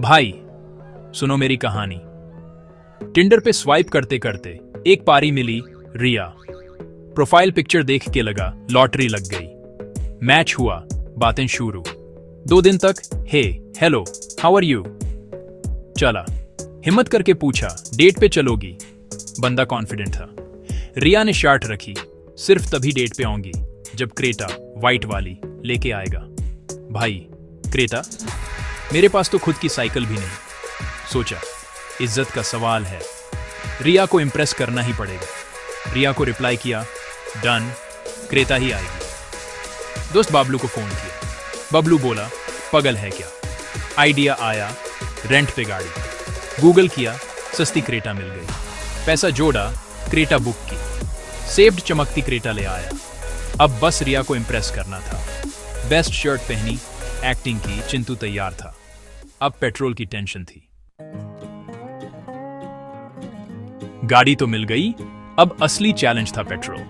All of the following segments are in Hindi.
भाई सुनो मेरी कहानी। टिंडर पे स्वाइप करते करते एक पारी मिली, रिया। प्रोफाइल पिक्चर देख के लगा लॉटरी लग गई। मैच हुआ, बातें शुरू। 2 दिन तक हे हेलो हाउ आर यू चला। हिम्मत करके पूछा डेट पे चलोगी। बंदा कॉन्फिडेंट था। रिया ने शर्ट रखी, सिर्फ तभी डेट पे आऊंगी जब क्रेटा वाइट वाली लेके आएगा। भाई क्रेटा? मेरे पास तो खुद की साइकिल भी नहीं। सोचा इज्जत का सवाल है, रिया को इंप्रेस करना ही पड़ेगा। रिया को रिप्लाई किया डन, क्रेटा ही आएगी। दोस्त बाबलू को फोन किया। बबलू बोला पगल है क्या? आइडिया आया, रेंट पे गाड़ी। गूगल किया, सस्ती क्रेटा मिल गई। पैसा जोड़ा, क्रेटा बुक की। सेव्ड चमकती क्रेटा ले आया। अब बस रिया को इंप्रेस करना था। बेस्ट शर्ट पहनी, एक्टिंग की, चिंटू तैयार था। अब पेट्रोल की टेंशन थी। गाड़ी तो मिल गई, अब असली चैलेंज था पेट्रोल।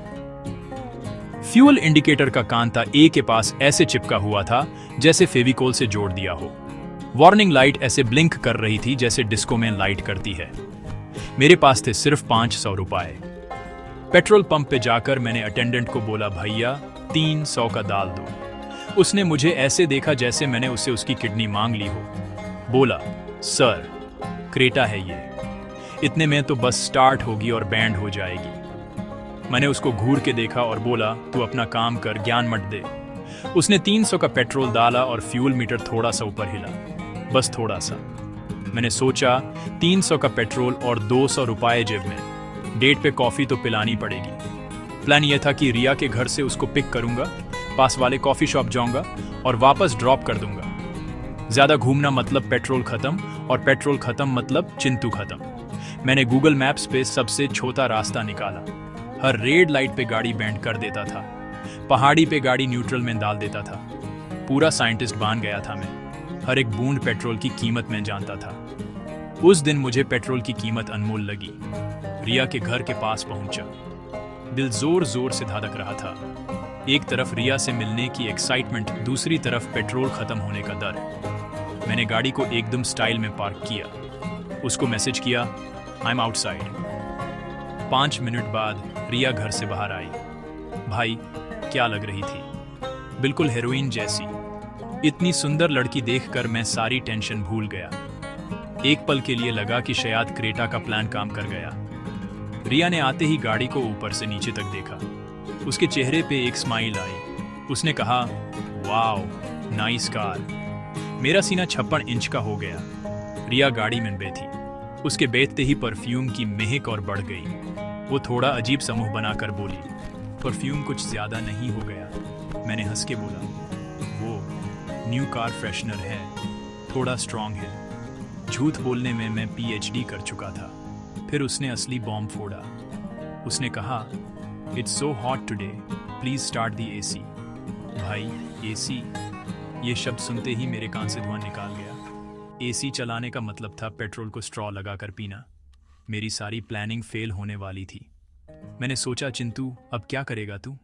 फ्यूल इंडिकेटर का कांता ए के पास ऐसे चिपका हुआ था जैसे फेविकोल से जोड़ दिया हो। वार्निंग लाइट ऐसे ब्लिंक कर रही थी जैसे डिस्को में लाइट करती है। मेरे पास थे सिर्फ 500 रुपए। पेट्रोल पंप पे जाकर मैंने अटेंडेंट को बोला भैया 300 का डाल दो। उसने मुझे ऐसे देखा जैसे मैंने उससे उसकी किडनी मांग ली हो। बोला सर क्रेटा है ये, इतने में तो बस स्टार्ट होगी और बैंड हो जाएगी। मैंने उसको घूर के देखा और बोला तू अपना काम कर, ज्ञान मत दे। उसने 300 का पेट्रोल डाला और फ्यूल मीटर थोड़ा सा ऊपर हिला, बस थोड़ा सा। मैंने सोचा 300 का पेट्रोल और 200 रुपए जेब में, डेट पे कॉफी तो पिलानी पड़ेगी। प्लान यह था कि रिया के घर से उसको पिक करूंगा, पास वाले कॉफी शॉप जाऊंगा और वापस ड्रॉप कर दूंगा। ज्यादा घूमना मतलब पेट्रोल खत्म, और पेट्रोल खत्म मतलब चिंटू खत्म। मैंने गूगल मैप्स पे सबसे छोटा रास्ता निकाला। हर रेड लाइट पे गाड़ी बैंड कर देता था, पहाड़ी पे गाड़ी न्यूट्रल में डाल देता था। पूरा साइंटिस्ट बन गया था मैं। हर एक बूंद पेट्रोल की कीमत में जानता था। उस दिन मुझे पेट्रोल की कीमत अनमोल लगी। रिया के घर के पास पहुंचा। दिल जोर जोर से धड़क रहा था। एक तरफ रिया से मिलने की एक्साइटमेंट, दूसरी तरफ पेट्रोल खत्म होने का डर। मैंने गाड़ी को एकदम स्टाइल में पार्क किया। उसको मैसेज किया आई एम आउटसाइड। 5 मिनट बाद रिया घर से बाहर आई। भाई क्या लग रही थी, बिल्कुल हीरोइन जैसी। इतनी सुंदर लड़की देखकर मैं सारी टेंशन भूल गया। एक पल के लिए लगा कि शायद क्रेटा का प्लान काम कर गया। रिया ने आते ही गाड़ी को ऊपर से नीचे तक देखा। उसके चेहरे पे एक स्माइल आई। उसने कहा वाओ नाइस कार। मेरा सीना 56 इंच का हो गया। रिया गाड़ी में बैठी। उसके बैठते ही परफ्यूम की महक और बढ़ गई। वो थोड़ा अजीब सा मुंह बनाकर बोली परफ्यूम कुछ ज्यादा नहीं हो गया? मैंने हंस के बोला वो न्यू कार फ्रेशनर है, थोड़ा स्ट्रांग है। झूठ बोलने में मैं PhD कर चुका था। फिर उसने असली बॉम्ब फोड़ा। उसने कहा it's so hot today, please start the AC। भाई AC? ये शब्द सुनते ही मेरे कान से धुआं निकाल गया। AC चलाने का मतलब था पेट्रोल को स्ट्रॉ लगाकर पीना। मेरी सारी प्लानिंग फेल होने वाली थी। मैंने सोचा चिंटू अब क्या करेगा तू?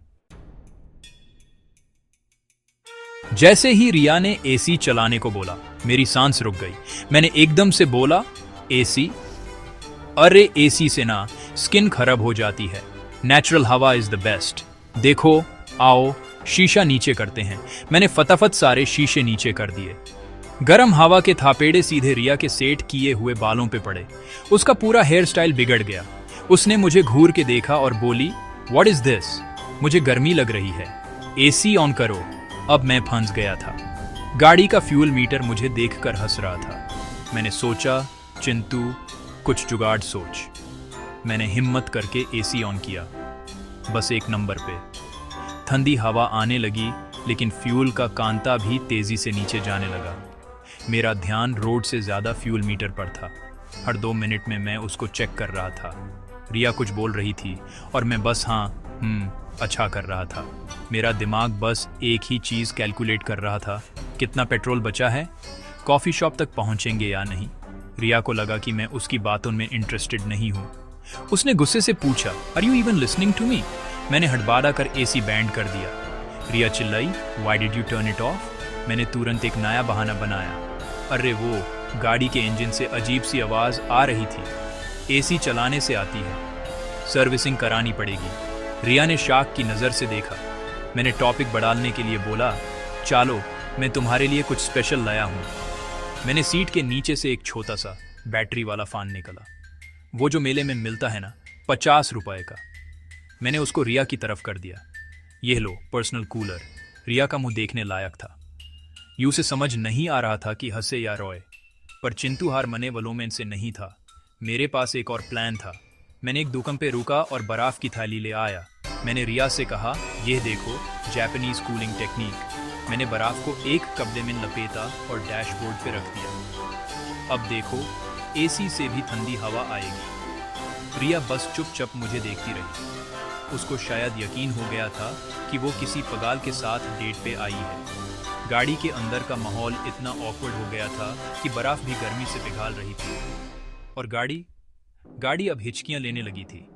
जैसे ही रिया ने AC चलाने को बोला मेरी सांस रुक गई। मैंने एकदम से बोला AC? अरे AC से ना स्किन खराब हो जाती है, नेचुरल हवा इज द बेस्ट। देखो आओ शीशा नीचे करते हैं। मैंने फटाफट सारे शीशे नीचे कर दिए। गरम हवा के थापेड़े सीधे रिया के सेट किए हुए बालों पे पड़े। उसका पूरा हेयर स्टाइल बिगड़ गया। उसने मुझे घूर के देखा और बोली व्हाट इज दिस? मुझे गर्मी लग रही है, AC ऑन करो। अब मैं फंस गया था। गाड़ी का फ्यूल मीटर मुझे देखकर हंस रहा था। मैंने सोचा चिंटू कुछ जुगाड़ सोच। मैंने हिम्मत करके AC ऑन किया, बस एक नंबर पे। ठंडी हवा आने लगी, लेकिन फ्यूल का कांता भी तेजी से नीचे जाने लगा। मेरा ध्यान रोड से ज्यादा फ्यूल मीटर पर था। हर 2 मिनट में मैं उसको चेक कर रहा था। रिया कुछ बोल रही थी और मैं बस हाँ अच्छा कर रहा था। मेरा दिमाग बस एक ही चीज कैलकुलेट कर रहा था, कितना पेट्रोल बचा है, कॉफी शॉप तक पहुंचेंगे या नहीं। रिया को लगा कि मैं उसकी बातों में इंटरेस्टेड नहीं हूँ। उसने गुस्से से पूछा are you even listening to me? मैंने हड़बड़ा कर AC बैंड कर दिया। रिया चिल्लाई why did you turn it off? मैंने तुरंत एक नया बहाना बनाया। अरे वो गाड़ी के इंजन से अजीब सी आवाज आ रही थी। एसी चलाने से आती है, सर्विसिंग करानी पड़ेगी। रिया ने शाक की नज़र से देखा। मैंने टॉपिक बढ़ाने के लिए बोला, चलो मैं तुम्हारे लिए कुछ स्पेशल लाया हूँ। मैंने सीट के नीचे से एक छोटा सा बैटरी वाला फ़ैन निकाला, वो जो मेले में मिलता है ना, 50 रुपए का। मैंने उसको रिया की तरफ कर दिया। ये लो पर्सनल कूलर। रिया का मुंह देखने लायक था। यूं से समझ नहीं आ रहा था कि हंसे या रोए, पर चिंटू हार मने वालों में से नहीं था। मेरे पास एक और प्लान था। मैंने एक दुकान पे रुका और बर्फ की थैली ले आया। मैंने रिया से कहा, यह देखो जापानीज कूलिंग टेक्निक। मैंने बर्फ को एक कपड़े में लपेटा और डैशबोर्ड पे रख दिया। अब देखो एसी से भी ठंडी हवा आएगी। रिया बस चुपचाप मुझे देखती रही। उसको शायद यकीन हो गया था कि वो किसी पगाल के साथ डेट पे आई है। गाड़ी के अंदर का माहौल इतना ऑकवर्ड हो गया था कि बर्फ भी गर्मी से पिघल रही थी। और गाड़ी अब हिचकियां लेने लगी थी।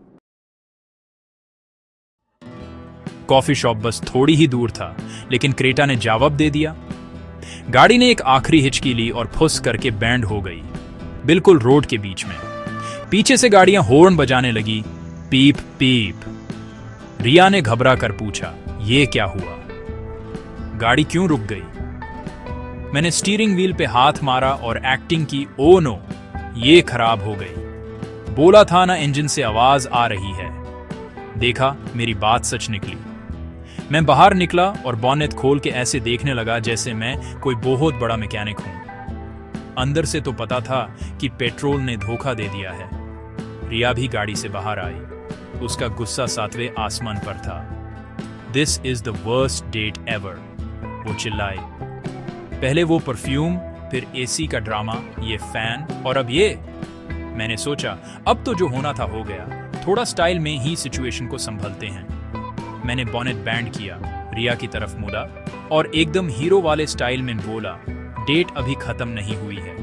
कॉफी शॉप बस थोड़ी ही दूर था, लेकिन क्रेटा ने जवाब दे दिया। गाड़ी ने एक आखिरी हिचकी ली और फुस करके बैंड हो गई, बिल्कुल रोड के बीच में। पीछे से गाड़ियां हॉर्न बजाने लगी, पीप पीप। रिया ने घबरा कर पूछा, ये क्या हुआ? गाड़ी क्यों रुक गई? मैंने स्टीयरिंग व्हील पे हाथ मारा और एक्टिंग की, ओ नो ये खराब हो गई। बोला था ना इंजन से आवाज आ रही है। देखा मेरी बात सच निकली। मैं बाहर निकला और बॉनेट खोल के ऐसे देखने लगा जैसे मैं कोई बहुत बड़ा मैकेनिक हूं। अंदर से तो पता था कि पेट्रोल ने धोखा दे दिया है। रिया भी गाड़ी से बाहर आई। उसका गुस्सा 7वें आसमान पर था। This is the worst date ever, वो चिल्लाई। पहले वो परफ्यूम, फिर एसी का ड्रामा, ये फैन, और अब ये। मैंने सोचा अब तो जो होना था हो गया। थोड़ा स्टाइल में ही सिचुएशन को संभलते हैं। मैंने बॉनेट बैंड किया, रिया की तरफ मुड़ा और एकदम हीरो वाले स्टाइल में बोला, डेट अभी खत्म नहीं हुई है,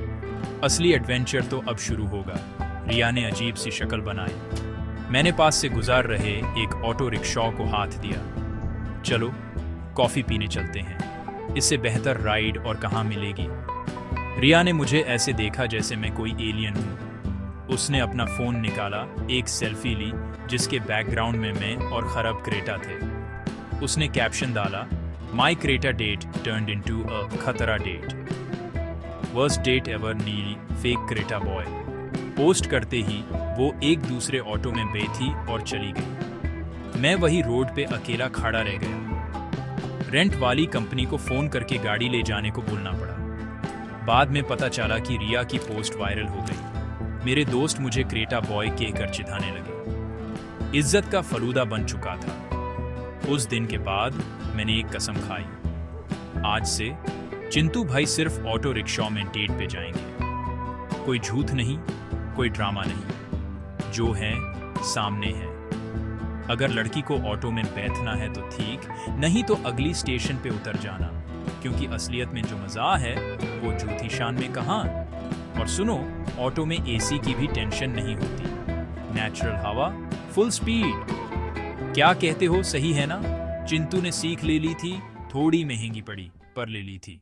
असली एडवेंचर तो अब शुरू होगा। रिया ने अजीब सी शक्ल बनाई। मैंने पास से गुजार रहे एक ऑटो रिक्शा को हाथ दिया। चलो कॉफी पीने चलते हैं, इससे बेहतर राइड और कहाँ मिलेगी। रिया ने मुझे ऐसे देखा जैसे मैं कोई एलियन हूँ। उसने अपना फोन निकाला, एक सेल्फी ली जिसके बैकग्राउंड में मैं और खराब क्रेटा थे। उसने कैप्शन डाला, my Creta date turned into a खतरा डेट, वर्स्ट डेट एवर नीली फेक क्रेटा बॉय। पोस्ट करते ही वो एक दूसरे ऑटो में बैठी और चली गई। मैं वही रोड पे अकेला खड़ा रह गया। रेंट वाली कंपनी को फोन करके गाड़ी ले जाने को बोलना पड़ा। बाद में पता चला कि रिया की पोस्ट वायरल हो गई। मेरे दोस्त मुझे क्रेटा बॉय कहकर चिढ़ाने लगे। इज्जत का फलूदा बन चुका था। उस दिन के बाद मैंने एक कसम खाई, आज से चिंटू भाई सिर्फ ऑटो रिक्शा में डेट पे जाएंगे। कोई झूठ नहीं, कोई ड्रामा नहीं, जो है सामने है। अगर लड़की को ऑटो में बैठना है तो ठीक, नहीं तो अगली स्टेशन पे उतर जाना, क्योंकि असलियत में जो मजा है वो झूठी शान में कहाँ। और सुनो, ऑटो में एसी की भी टेंशन नहीं होती, नेचुरल हवा, फुल स्पीड। क्या कहते हो, सही है ना? चिंटू ने सीख ले ली थी, थोड़ी महंगी पड़ी पर ले ली थी।